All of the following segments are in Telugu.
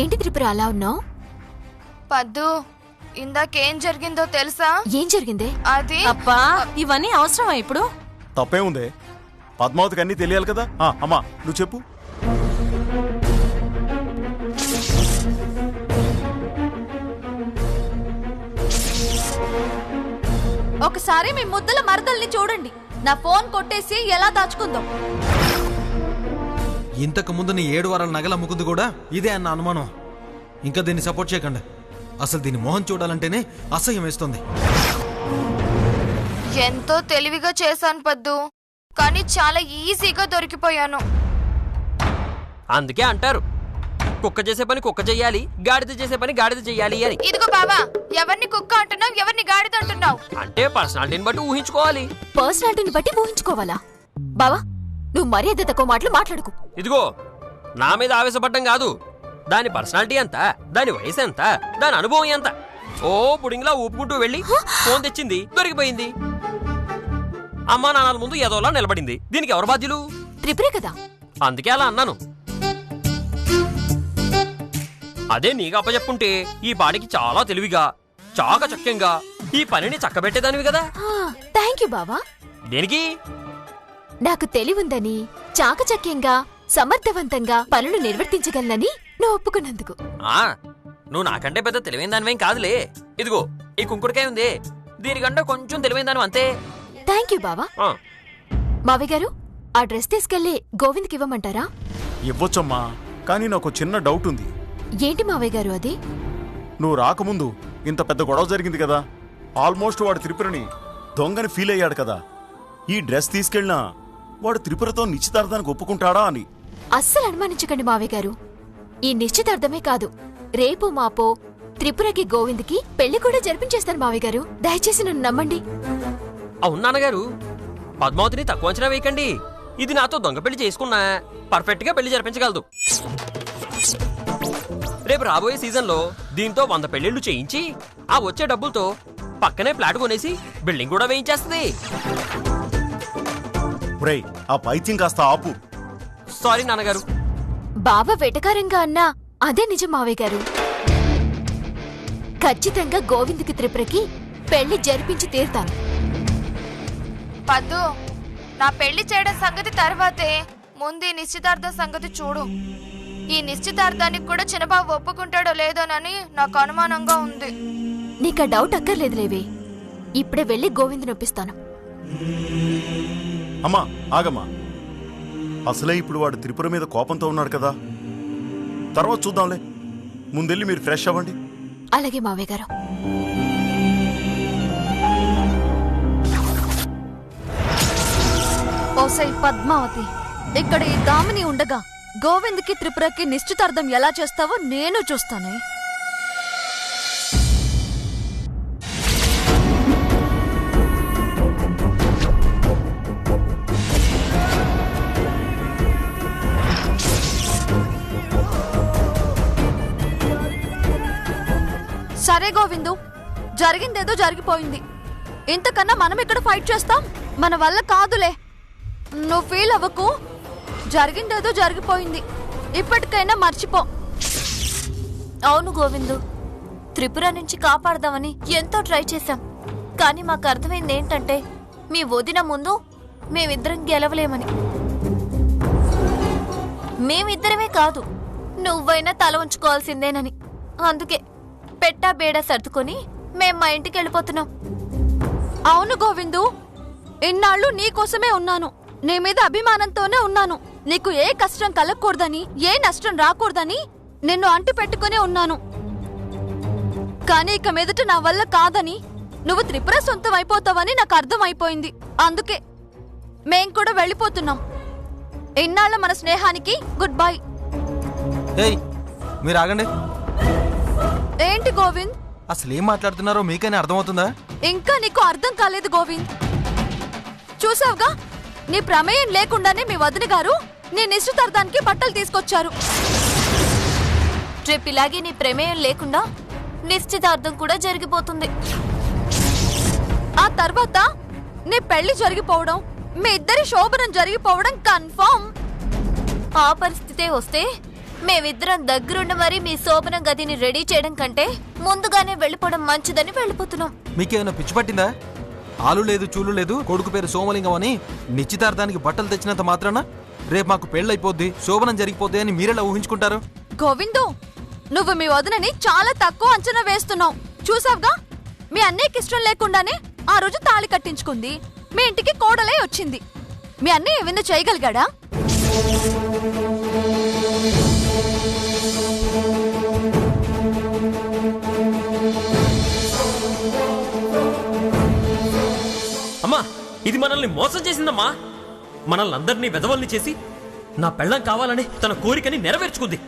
ఏంటి త్రిపుర అలా ఉన్నావు? పద్దు, ఇందాకేం జరిగిందో తెలుసా? ఏం జరిగిందే? అది అబ్బా, ఇవన్నీ అవసరమా ఇప్పుడు? తప్పే ఉందే, పద్మావతికి అన్నీ తెలియాలి కదా. అమ్మా నువ్వు చెప్పు. ఒకసారి మీ ముద్దల మరదల్ని చూడండి. నా ఫోన్ కొట్టేసి ఎలా దాచుకుందాం. ఇంతకు ముందు నీ 7 వారాల నగల అమ్ముకుంది కూడా ఇదే అన్న అనుమానం. ఇంకా దీన్ని సపోర్ట్ చేయకండి. అసలు దీని మొహం చూడాలంటేనే అసహ్యం వేస్తుంది. ఎంతో తెలివిగా చేశాను పద్దు, కానీ చాలా ఈజీగా దొరికిపోయాను. అందుకే అంటారు, కుక్క చేసే పని కుక్క చెయ్యాలి, గాడిద చేసే పని గాడిద చెయ్యాలి అని. ఇదిగో బావా, ఎవరిని కుక్క అంటున్నావు, ఎవరిని గాడిద అంటున్నావు? అంటే పర్సనాలిటీని బట్టి ఊహించుకోవాలి. పర్సనాలిటీని బట్టి ఊహించుకోవాలా? బావా, నువ్వు మర్యాద తక్కువ మాటలు మాట్లాడుకు. ఇదిగో, నా మీద ఆవేశపడ్డం కాదు. దాని పర్సనాలిటీ ఎంత, దాని వయసు ఎంత, దాని అనుభవం ఎంత. ఓ పుడింగ్లా ఊపుకుంటూ వెళ్ళి ఫోన్ తెచ్చింది, దొరికిపోయింది. అమ్మా నాన్నల ముందు ఏదోలా నిలబడింది. దీనికి ఎవరు బాధ్యులు? త్రిపురే కదా. అందుకే అలా అన్నాను. అదే నీకు అప్పచెప్పుంటే ఈ పాడికి చాలా తెలివిగా, చాకచక్యంగా ఈ పనిని చక్కబెట్టేదానివి కదా. థ్యాంక్ యూ బావా. దేనికి? నాకు తెలివుందని, చాకచక్యంగా, సమర్థవంతంగా పనులు నిర్వర్తించగలనని నువ్వు ఒప్పుకున్నందుకు. నువ్వు నాకంటే పెద్ద తెలివైన దానివేం కాదులే. ఇదిగో ఈ కుంకుడికాయ ఉంది, దీనికంటే కొంచెం తెలివైన దాని అంతే. థ్యాంక్ యూ బావా. మావి గారు, ఆ డ్రెస్ తీసుకెళ్లి గోవింద్కి ఇవ్వమంటారా? ఇవ్వొచ్చమ్మా, కానీ నాకు చిన్న డౌట్ ఉంది. ఏంటి మావయ్య గారు అది? నువ్వు రాకముందు ఇంత పెద్ద గొడవ జరిగింది కదా. ఆల్మోస్ట్ వాడు త్రిపురని దొంగని ఫీల్ అయ్యాడు కదా. ఈ డ్రెస్ తీసుకెళ్ళినా వాడు త్రిపురతో నిశ్చితార్థానికి ఒప్పుకుంటాడా అని. అస్సలు అనుమానించకండి మావయ్య గారు. ఈ నిశ్చితార్థమే కాదు, రేపు మాపో త్రిపురకి గోవింద్కి పెళ్లి కూడా జరిపించేస్తాను మావయ్య గారు. దయచేసి నన్ను నమ్మండి. అవును నాన్నగారు, పద్మావతిని తక్కువ అంచనా వేయకండి. ఇది నాతో దొంగ పెళ్లి చేసుకున్నా పర్ఫెక్ట్ గా పెళ్లి జరిపించగలదు. రేపు రాబోయే సీజన్లో దీంతో 100 పెళ్లిళ్లు చేయించి ఆ వచ్చే డబ్బులతో పక్కనే ఫ్లాట్ కొనేసి బిల్డింగ్ కూడా వేయించేస్తుంది. ఆ పైత్యం కాస్త ఆపు. సారీ నాన్నగారు. బావ వెటకారంగా అన్నా అదే నిజం మావయ్య గారు. ఖచ్చితంగా గోవింద్కి త్రిపురకి పెళ్లి జరిపించి తీరుతాను. పద్దు, నా పెళ్లి చేయడం సంగతి తర్వాతే, ముందు ఈ నిశ్చితార్థం సంగతి చూడు. ఈ నిశ్చితార్థానికి కూడా చిన్నబాబు ఒప్పుకుంటాడో లేదోనని నాకు అనుమానంగా ఉంది. నీకా డౌట్ అక్కర్లేదులేవే. ఇప్పుడే వెళ్ళి గోవింద్ నొప్పిస్తాను. అమ్మా ఆగమ్మా, అసలే ఇప్పుడు వాడు త్రిపుర మీద కోపంతో ఉన్నాడు కదా. తర్వాత చూద్దాంలే, ముందెళ్ళి మీరు ఫ్రెష్ అవ్వండి. అలాగే మావయ్య గారు. ఓసై పద్మావతి, ఇక్కడ ఈ దామిని ఉండగా గోవింద్కి త్రిపురకి నిశ్చితార్థం ఎలా చేస్తావో నేను చూస్తానే. సరే గోవిందు, జరిగిందేదో జరిగిపోయింది. ఇంతకన్నా మనం ఇక్కడ ఫైట్ చేస్తాం? మన వల్ల కాదులే. నువ్వు ఫీల్ అవ్వకు. జరిగిందేదో జరిగిపోయింది, ఇప్పటికైనా మర్చిపో. అవును గోవిందు, త్రిపుర నుంచి కాపాడదామని ఎంతో ట్రై చేశాం. కానీ మాకు అర్థమైంది ఏంటంటే, మీ వదిన ముందు మేమిద్దరం గెలవలేమని. మేమిద్దరమే కాదు, నువ్వైనా తల ఉంచుకోవాల్సిందేనని. అందుకే పెట్టా బేడా సర్దుకొని మేం మా ఇంటికి వెళ్ళిపోతున్నాం. అవును గోవిందు, ఇన్నాళ్ళు నీకోసమే ఉన్నాను. నీ మీద అభిమానంతోనే ఉన్నాను. నీకు ఏ కష్టం కలగకూడదని, ఏ నష్టం రాకూడదని నిన్ను అంటి పెట్టుకునే ఉన్నాను. కానీ ఇక మీదట నా వల్ల కాదని, నువ్వు త్రిపుర సొంతం అయిపోతావని నాకు అర్థమైపోయింది. అందుకే మేం కూడా వెళ్ళిపోతున్నాం. ఇన్నాళ్ళ మన స్నేహానికి గుడ్ బై. మీరు ఆగండి. ఏంటి గోవింద్, అసలు ఏం మాట్లాడుతున్నారో మీకైనా అర్థమవుతుందా? ఇంకా నీకు అర్థం కాలేదు గోవింద్. చూసావుగా, నీ ప్రమేయం లేకుండానే మీ వదిన గారు నీ నిశ్చితార్థానికి బట్టలు తీసుకొచ్చారు. రేపు ఇలాగే నీ ప్రమేయం లేకుండా నిశ్చితార్థం కూడా జరిగిపోతుంది. ఆ తర్వాత నీ పెళ్లి జరిగిపోవడం, మీ ఇద్దరి శోభనం జరిగిపోవడం కన్ఫర్మ్. ఆ పరిస్థితే వస్తే మేమిద్దరం దగ్గరుండి మరీ మీ శోభనం గదిని రెడీ చేయడం కంటే ముందుగానే వెళ్ళిపోవడం మంచిదని వెళ్ళిపోతున్నాం. మీకేమైనా పిచ్చి పట్టిందా? ఆలు లేదు చూలు లేదు, కొడుకు పేరు సోమలింగం అని నిశ్చితార్థానికి బట్టలు తెచ్చినంత మాత్రాన రేపు మాకు పెళ్ళైపోద్ది, శోభనం జరిగిపోద్ది అని మీరెలా ఊహించుకుంటారు? గోవిందు, నువ్వు మీ వదినని చాలా తక్కువ అంచనా వేస్తున్నావు. చూసావుగా, మీ అన్నయ్యకి ఇష్టం లేకుండానే ఆ రోజు తాళి కట్టించుకుంది, మీ ఇంటికి కోడలై వచ్చింది. మీ అన్నయ్య ఏమైనా చేయగలిగాడా? అమ్మా, ఇది మనల్ని మోసం చేసిందమ్మా. మనల్ని అందరినీ వెధవల్ని చేసి నా పెళ్ళం కావాలని తన కోరికని నెరవేర్చుకుంది.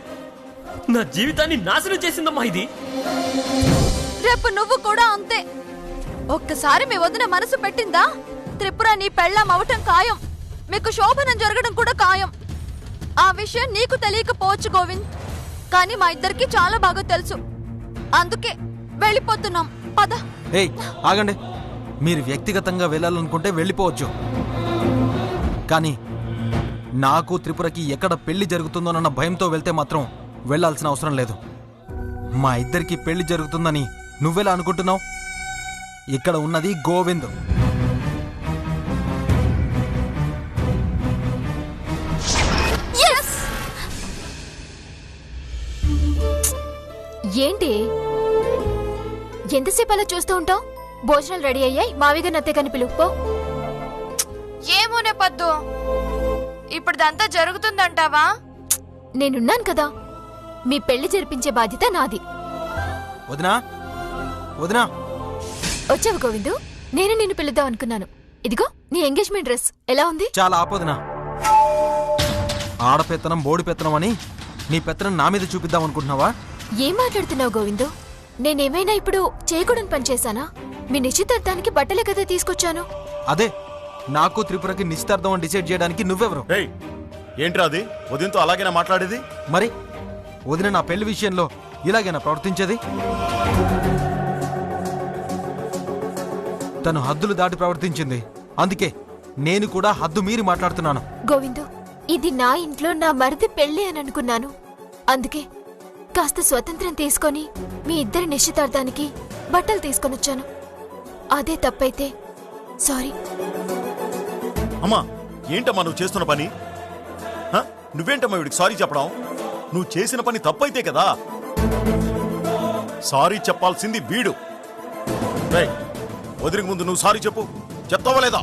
నా జీవితాన్ని నాశనం చేసిందమ్మా ఇది. రేపు నువ్వు కూడా అంతే. ఒక్కసారి మీ వదిన మనసు పెట్టిందా, త్రిపుర నీ పెళ్ళం అవటం ఖాయం, మీకు శోభనం జరగడం కూడా ఖాయం. ఆ విషయం నీకు తెలియకపోవచ్చు గోవింద్, కానీ మా ఇద్దరికి చాలా బాగా తెలుసు. అందుకే వెళ్ళిపోతున్నాం, పద. ఏయ్ ఆగండి, మీరు వ్యక్తిగతంగా వెళ్ళాలనుకుంటే వెళ్ళిపోవచ్చు, కానీ నాకు త్రిపురకి ఎక్కడ పెళ్లి జరుగుతుందోనన్న భయంతో వెళ్తే మాత్రం వెళ్లాల్సిన అవసరం లేదు. మా ఇద్దరికి పెళ్లి జరుగుతుందని నువ్వెలా అనుకుంటున్నావు? ఇక్కడ ఉన్నది గోవింద్. ఏంటి ఎంతసేపు అలా చూస్తూ ఉంటావు? భోజనాలు రెడీ అయ్యాయి, మావిగా నత్తే కని పిలుపు. ఏమోనే పద్దు, ఇప్పుడుదంతా జరుగుతుందంటావా? నేనున్నాను కదా, మీ పెళ్లి జరిపించే బాధ్యత నాది. వదినా వదినా, వచ్చావు గోవిందు, నేను నిన్ను పిలుద్దాం అనుకున్నాను. ఇదిగో నీ ఎంగేజ్మెంట్ డ్రెస్ ఎలా ఉంది? చాలా ఆపొదినా. ఆడపెత్తనం బోడి పెత్తనం అని నీ పెత్తనం నా మీద చూపిద్దాం అనుకుంటున్నావా? ఏం మాట్లాడుతున్నావు గోవిందు? నేనేమైనా ఇప్పుడు చేయకూడని పని చేశానా? మీ నిశ్చితార్థానికి బట్టలే కదా తీసుకొచ్చాను. అదే, నాకు త్రిపురకి నిశ్చితార్థం అని డిసైడ్ చేయడానికి నువ్వెవరు? ఏంట్రా అది? ఉదయంతో అలాగేనా మాట్లాడేది? మరి వదిన నా పెళ్లి విషయంలో ఇలాగైనా ప్రవర్తించేది? తను హద్దులు దాటి ప్రవర్తించింది, అందుకే నేను కూడా హద్దు మీరి మాట్లాడుతున్నాను. గోవిందు, ఇది నా ఇంట్లో నా మరిది పెళ్లి అని అనుకున్నాను. అందుకే కాస్త స్వతంత్రం తీసుకొని మీ ఇద్దరి నిశ్చితార్థానికి బట్టలు తీసుకొనొచ్చాను. అదే తప్పైతే సారీ. అమ్మా, ఏంటమ్మా నువ్వు చేస్తున్న పని? నువ్వేంటమ్మా వీడికి సారీ చెప్పడం? నువ్వు చేసిన పని తప్పైతే కదా సారీ చెప్పాల్సింది వీడు. వదిలికి ముందు నువ్వు సారీ చెప్పు, చెప్తావా లేదా?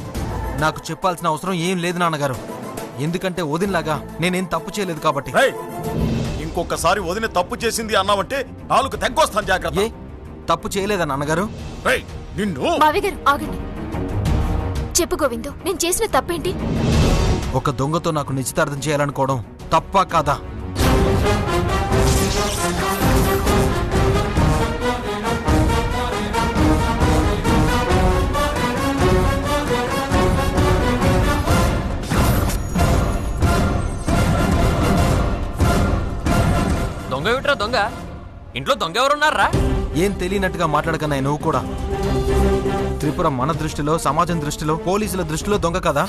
నాకు చెప్పాల్సిన అవసరం ఏం లేదు నాన్నగారు, ఎందుకంటే వదినలాగా నేనేం తప్పు చేయలేదు కాబట్టి. ఇంకొకసారి వదిన తప్పు చేసింది అన్నావంటే నాలుగు తెగ్గొస్తాను, జాగ్రత్త. ఏ తప్పు చేయలేదా నాన్నగారు? నిన్ను. మావిగారు ఆగండి. చెప్పు గోవిందు, నేను చేసిన తప్పేంటి? ఒక దొంగతో నాకు నిశ్చితార్థం చేయాలనుకోవడం తప్పా కాదా? దొంగ ఏమిట్రా దొంగ? ఇంట్లో దొంగ ఎవరున్నారా? ఏం తెలియనట్టుగా మాట్లాడకన్నా నువ్వు కూడా. త్రిపుర మన దృష్టిలో, సమాజం దృష్టిలో, పోలీసుల దృష్టిలో దొంగ కదా?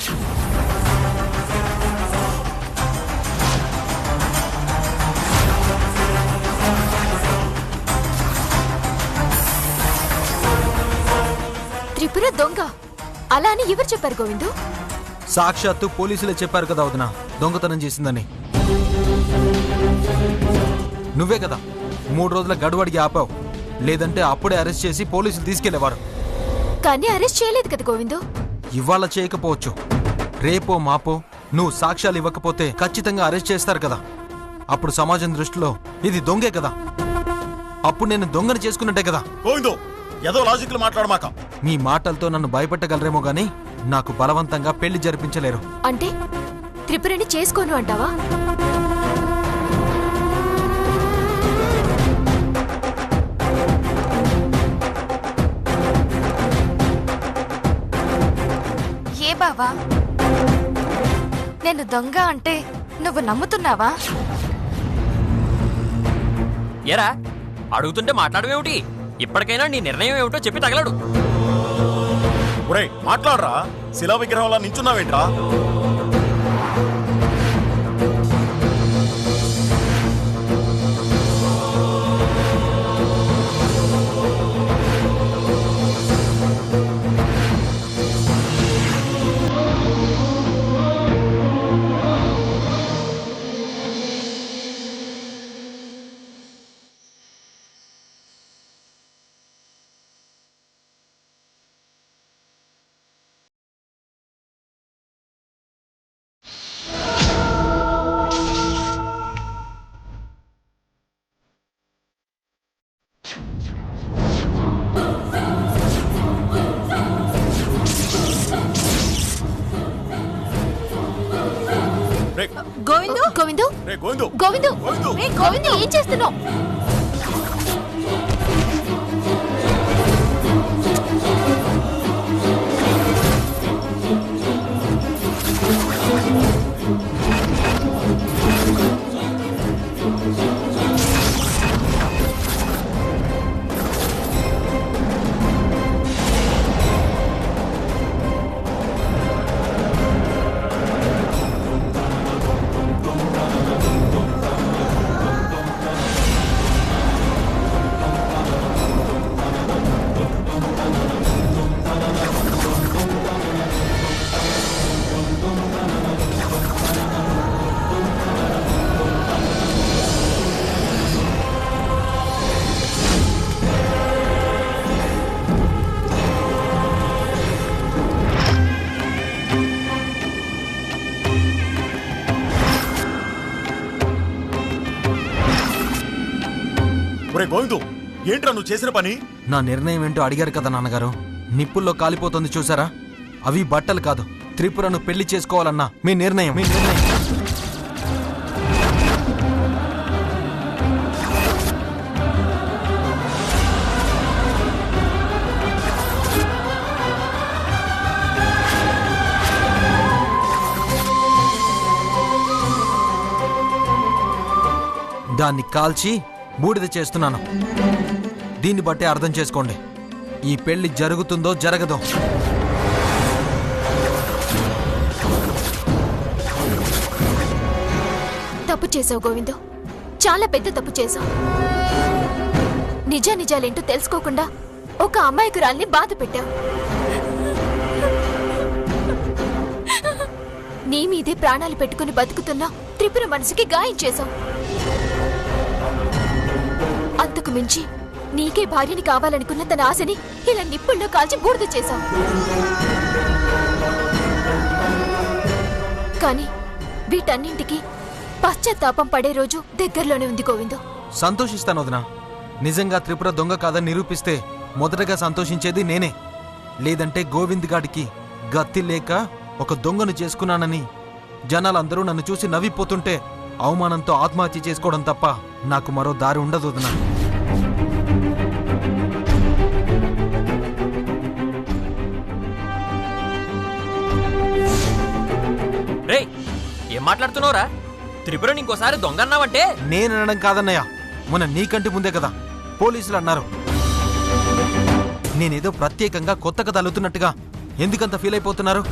త్రిపుర దొంగ అలా అని ఎవరు చెప్పారు గోవిందు? సాక్షాత్తు పోలీసులే చెప్పారు కదా వదిన దొంగతనం చేసిందని. నువ్వే కదా 3 రోజుల గడువడికి ఆపావు, లేదంటే అప్పుడే అరెస్ట్ చేసి పోలీసులు తీసుకెళ్లేవారు. కానీ అరెస్ట్ చేయలేదు కదా గోవిందు. ఇవాళ చేయకపోవచ్చు, రేపో మాపో నువ్వు సాక్ష్యాలు ఇవ్వకపోతే ఖచ్చితంగా అరెస్ట్ చేస్తారు కదా. అప్పుడు సమాజం దృష్టిలో ఇది దొంగే కదా. అప్పుడు నేను దొంగని చేసుకున్నట్టే కదా. గోవిందు, ఏదో లాజిక్లు మాట్లాడమాక. మీ మాటలతో నన్ను భయపెట్టగలరేమో గానీ నాకు బలవంతంగా పెళ్లి జరిపించలేరు. అంటే త్రిపురని చేసుకోను అంటావా? ఏ బావా, నేను దొంగ అంటే నువ్వు నమ్ముతున్నావా? ఏరా అడుగుతుంటే మాట్లాడవేమిటి? ఇప్పటికైనా నీ నిర్ణయం ఏమిటో చెప్పి తగలడు. ఒరేయ్ మాట్లాడరా, శిలా విగ్రహంలా నించున్నావేంట్రా? రే గోవిందు గోవిందు రే గోవిందు గోవిందు గోవిందు గోవిందు ఏం చేస్తున్నావు? ఒరే గోవిందు, ఏంట్రా నువ్వు చేసిన పని? నా నిర్ణయం ఏంటో అడిగారు కదా నాన్నగారు. నిప్పుల్లో కాలిపోతుంది చూసారా? అవి బట్టలు కాదు, త్రిపురను పెళ్లి చేసుకోవాలన్నా మీ నిర్ణయం. దాన్ని కాల్చి బూడిద చేస్తున్నాను. దీన్ని బట్టి అర్థం చేసుకోండి, ఈ పెళ్లి జరుగుతుందో జరగదో. తప్పు చేసావు గోవిందు, చాలా పెద్ద తప్పు చేసావు. నిజానిజాలేంటో తెలుసుకోకుండా ఒక అమాయకురాల్ని బాధ పెట్టావు. నీ మీదే ప్రాణాలు పెట్టుకుని బతుకుతున్నా త్రిపుర మనసుకి గాయం చేశావు. అంతకు మించి నీకే భార్యని కావాలనుకున్న తన ఆశని ఇలా నిప్పుల్లో కాల్చి బూడిద చేశావు. కానీ వీటన్నింటికి పశ్చాత్తాపం పడే రోజు దగ్గరలోనే ఉంది గోవిందు. సంతోషిస్తాను వదినా. నిజంగా త్రిపుర దొంగ కాదని నిరూపిస్తే మొదటగా సంతోషించేది నేనే. లేదంటే గోవింద్ గాడికి గత్తి లేక ఒక దొంగను చేసుకున్నానని జనాలందరూ నన్ను చూసి నవ్విపోతుంటే అవమానంతో ఆత్మహత్య చేసుకోవడం తప్ప నాకు మరో దారి ఉండదు వదినా. రే, ఏం మాట్లాడుతున్నావురా? త్రిపురని ఇంకోసారి దొంగ అన్నావంటే? నేననడం కాదన్నయ్య, మొన్న నీకంటి ముందే కదా పోలీసులు అన్నారు. నేనేదో ప్రత్యేకంగా కొత్త కథ అల్లుతున్నట్టుగా ఎందుకంత ఫీల్ అయిపోతున్నారు?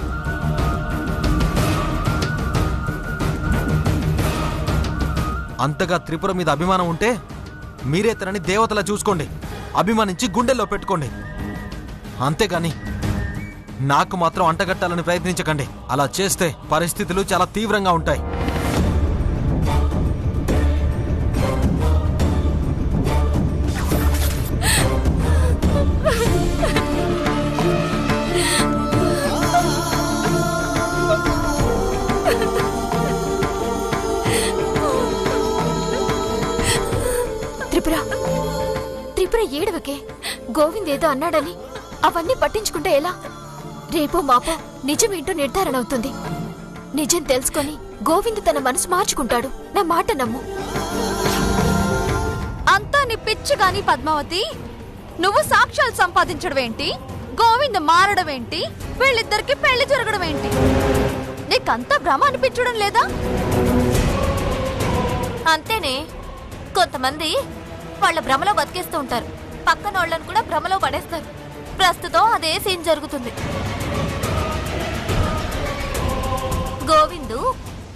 అంతగా త్రిపుర మీద అభిమానం ఉంటే మీరే తనని దేవతలా చూసుకోండి, అభిమానించి గుండెల్లో పెట్టుకోండి. అంతేగాని నాకు మాత్రం అంటగట్టాలని ప్రయత్నించకండి. అలా చేస్తే పరిస్థితులు చాలా తీవ్రంగా ఉంటాయి. త్రిపుర ఏడవకే. గోవింద్ ఏదో అన్నాడని అవన్నీ పట్టించుకుంటే ఎలా? రేపో మాపో నిజమేంటో నిర్ధారణ అవుతుంది. నిజం తెలుసుకొని గోవింద్ తన మనసు మార్చుకుంటాడు. నా మాట నమ్ము. అంతా నీ పిచ్చి గాని పద్మావతి. నువ్వు సాక్ష్యాలు సంపాదించడం ఏంటి, గోవింద్ మారడం ఏంటి, వీళ్ళిద్దరికి పెళ్లి జరగడం ఏంటి? నీకంతా భ్రమ అనిపించడం లేదా? అంతేనే, కొంతమంది వాళ్ళ భ్రమలో బతికేస్తూ ఉంటారు, పక్కన వాళ్ళని కూడా భ్రమలో పడేస్తారు. ప్రస్తుతం అదే సీన్ జరుగుతుంది. గోవిందు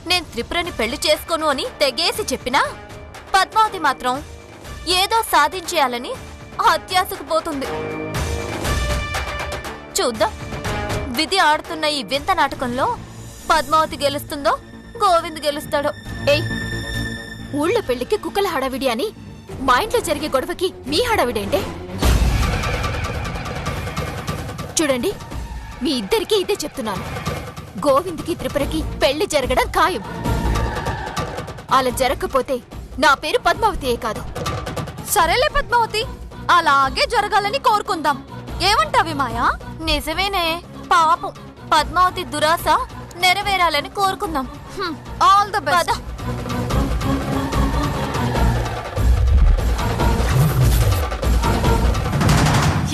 నేను త్రిపురని పెళ్లి చేసుకోను అని తెగేసి చెప్పినా పద్మావతి మాత్రం ఏదో సాధించేయాలని అత్యాశకు పోతుంది. చూద్దాం, విధి ఆడుతున్న ఈ వింత నాటకంలో పద్మావతి గెలుస్తుందో గోవింద్ గెలుస్తాడో. ఏయ్, ఊళ్ళో పెళ్లికి కుక్కల హడావిడి అని మా ఇంట్లో జరిగే గొడవకి మీ హడావిడేంటే? చూడండి, మీ ఇద్దరికీ ఇదే చెప్తున్నాను. గోవింద్కి త్రిపురకి పెళ్లి జరగడం ఖాయం. అలా జరగకపోతే నా పేరు పద్మావతియే కాదు. సరేలే పద్మావతి, అలాగే జరగాలని కోరుకుందాం. ఏమంటావి మాయా? నిజమేనే, పాపం పద్మావతి దురాశ నెరవేరాలని కోరుకుందాం. All the best.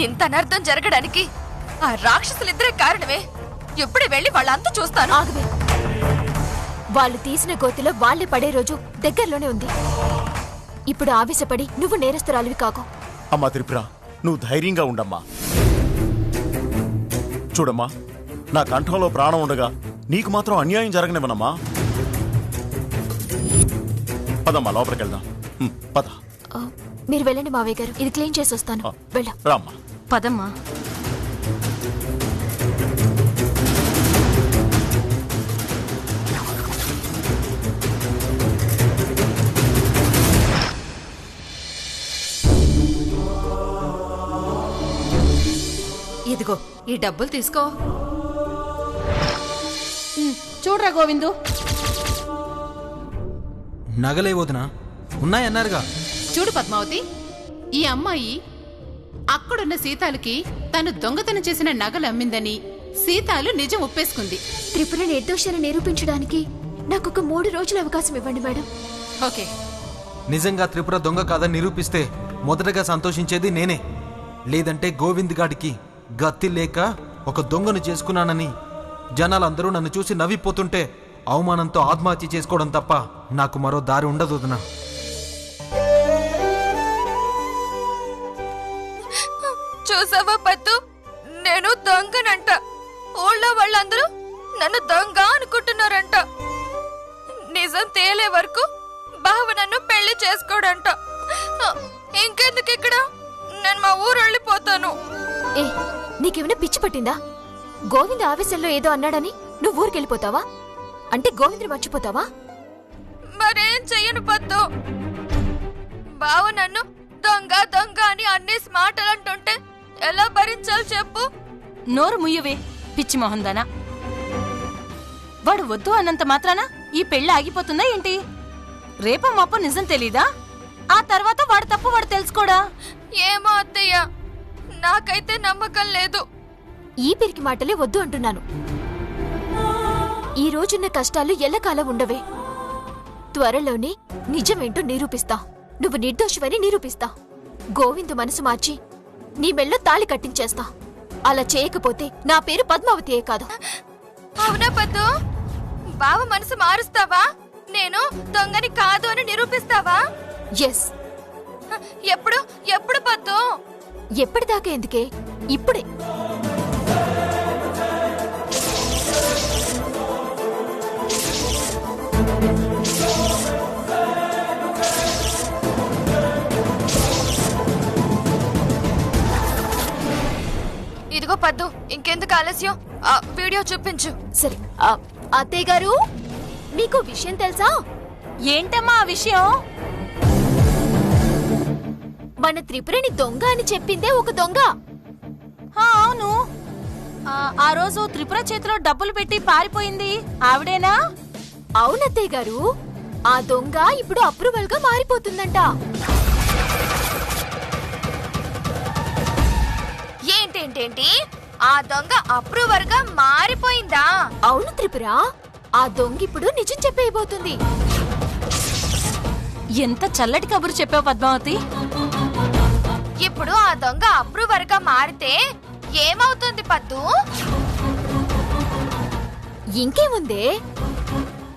ఇంత అనర్థం జరగడానికి ఆ రాక్షసులిద్దరే కారణమే. ఎప్పుడు వెళ్ళి వాళ్ళంతా చూస్తాను. ఆగవే. వాళ్ళు తీసిన గోతిలో వాళ్ళే పడే రోజు దగ్గరలోనే ఉంది. ఇప్పుడు ఆవేశపడి నువ్వు నేరస్తురాలివి కాకు. అమ్మా త్రిపుర, నువ్వు ధైర్యంగా ఉండమ్మా. చూడమ్మా, నా కంఠంలో ప్రాణం ఉండగా నీకు మాత్రం అన్యాయం జరగనివ్వనమ్మా. పదమ్మా, లోపలికి వెళ్దాం. పద. మీరు వెళ్ళండి మావయ్య గారు, ఇది క్లీన్ చేసి వస్తాను. వెళ్ళా. రామ్మా. పదమ్మా. ఇదిగో ఈ డబ్బులు తీసుకో. చూడరా గోవిందు. నగలే వదినా ఉన్నాయన్నారుగా. చూడు పద్మావతి, ఈ అమ్మాయి అక్కడున్న సీతాలకి తను దొంగతనం చేసిన నగలు అమ్మిందని సీతాలు నిజం ఒప్పేసుకుంది. త్రిపుర నిర్దోషాన్ని నిరూపించడానికి నాకు ఒక 3 రోజుల అవకాశం ఇవ్వండి మేడం. ఓకే. నిజంగా త్రిపుర దొంగ కాదని నిరూపిస్తే మొదటగా సంతోషించేది నేనే. లేదంటే గోవింద్ గాడికి గత్తి లేక ఒక దొంగను చేసుకున్నానని జనాలందరూ నన్ను చూసి నవ్విపోతుంటే అవమానంతో ఆత్మహత్య చేసుకోవడం తప్ప నాకు మరో దారి ఉండదు వదినా. చూసావా పద్దు, నేను దొంగనంట. ఊళ్ళో వాళ్ళందరూ నన్ను దొంగ అనుకుంటున్నారంట. నిజం తేలే వరకు బావ నన్ను పెళ్లి చేసుకోడంట. ఇంకెందుకు ఇక్కడ, నేను మా ఊరు వెళ్ళిపోతాను. ఏ, నీకేమైనా పిచ్చి పట్టిందా? గోవింద్ ఆవేశంలో ఏదో అన్నాడని నువ్వు ఊరికెళ్ళిపోతావా? అంటే గోవింద్ని మర్చిపోతావా? మరేం చెయ్యను పద్దు. బావ నన్ను దొంగ దొంగ అని అన్ని మాటలు అంటుంటే ఎలా భరించాలి చెప్పు? నోరు ముయ్యవే పిచ్చి మొహందానా. వాడు వద్దు అన్నంత మాత్రాన ఈ పెళ్లి ఆగిపోతుందా ఏంటి? రేపో మాపో నిజం తెలీదా? ఆ తర్వాత వాడు తప్పు వాడు తెలుసుకోడా? ఏమో అత్తయ్య, నాకైతే నమ్మకం లేదు. ఈ పిరికి మాటలే వద్దు అంటున్నాను. ఈ రోజున్న కష్టాలు ఎల్లకాలం ఉండవే. త్వరలోనే నిజమేంటో నిరూపిస్తా. నువ్వు నిర్దోషివని నిరూపిస్తా. గోవిందు మనసు మార్చి నీ మెళ్ళో తాళి కట్టించేస్తా. అలా చేయకపోతే నా పేరు పద్మావతియే కాదు. అవునా పద్దు? బావ మనసు మారుస్తావా? నేను దొంగని కాదు అని నిరూపిస్తావా? ఎస్. ఎప్పుడు ఎప్పుడు పద్దు? ఎప్పటిదాకా ఎందుకే, ఇప్పుడే. ఇదిగో పద్దు, ఇంకెందుకు ఆలస్యం, వీడియో చూపించు. సరే. అత్తయ్య గారు, మీకు విషయం తెలుసా? ఏంటమ్మా ఆ విషయం? మన త్రిపురని దొంగ అని చెప్పిందే ఒక దొంగ. అవును, ఆ రోజు త్రిపుర చేతిలో డబ్బులు పెట్టి పారిపోయింది ఆవిడేనా? అవునత్తయ్య గారు, ఆ దొంగ ఇప్పుడు అప్రూవల్ గా మారిపోతుందంట. ఏంటేంటేంటి? ఆ దొంగ అప్రూవర్ గా మారిపోయిందా? అవును త్రిపుర, ఆ దొంగ ఇప్పుడు నిజం చెప్పేయబోతుంది. ఎంత చల్లటి కబురు చెప్పావు పద్మావతి. ఇప్పుడు ఆ దొంగ అప్రూవర్ గా మారితే ఏమవుతుంది పద్దు? ఇంకేముందే,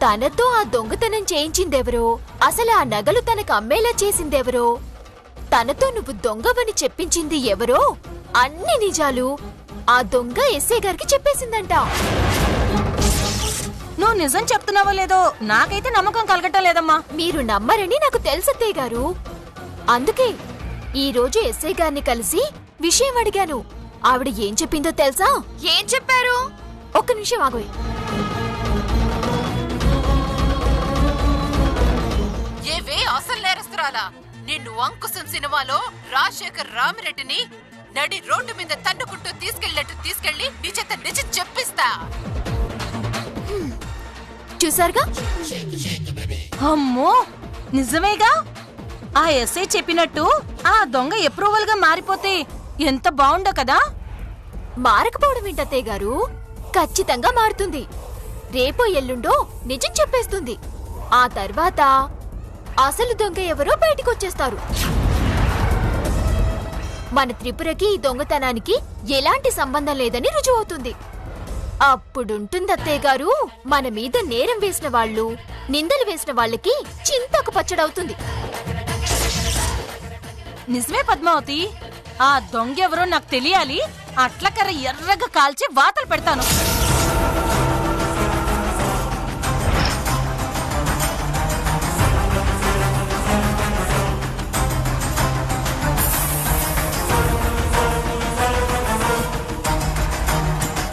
తనతో ఆ దొంగతనం చేయించిందెవరో, అసలు ఆ నగలు తనకు అమ్మేలా చేసిందెవరో, తనతో నువ్వు దొంగవని చెప్పించింది ఎవరో, అన్ని నిజాలు ఆ దొంగ ఎస్ఐ గారికి చెప్పేసిందంట. నువ్వు నిజం చెప్తున్నావో లేదో నాకైతే నమ్మకం కలగటం లేదమ్మా. మీరు నమ్మరని నాకు తెలుసత్తయ్య గారు. అందుకే ఈ రోజు ఎస్ఐ గారిని కలిసి విషయం అడిగాను. ఆవిడ ఏం చెప్పిందో తెలుసా? ఏం చెప్పారు? ఒక్క నిమిషం ఆగోయ్. ఏవే అసలు నేరస్తురాలా, నిన్ను అంకుశం సినిమాలో రాజశేఖర్ రామిరెడ్డిని నడి రోడ్డు మీద తన్నుకుంటూ తీసుకెళ్లి నీ చేత నిజం చెప్పిస్తా. చూసారుగా? అమ్మో, నిజమేగా? ఆ ఎస్ఐ చెప్పినట్టు ఆ దొంగ అప్రూవల్ గా మారిపోతే ఎంత బాగుండో కదా. మారకపోవడం ఏంటత్తయ్య గారు? ఖచ్చితంగా మారుతుంది. రేపో ఎల్లుండో నిజం చెప్పేస్తుంది. ఆ తర్వాత అసలు దొంగ ఎవరో బయటికొచ్చేస్తారు. మన త్రిపురకి ఈ దొంగతనానికి ఎలాంటి సంబంధం లేదని రుజువవుతుంది. అప్పుడుంటుంది అత్తయ్య గారు, మన మీద నేరం వేసిన వాళ్ళు, నిందలు వేసిన వాళ్ళకి చింతకు పచ్చడవుతుంది. నిజమే పద్మావతి, ఆ దొంగెవరో నాకు తెలియాలి. అట్లకర్ర ఎర్రగా కాల్చి వాతలు పెడతాను.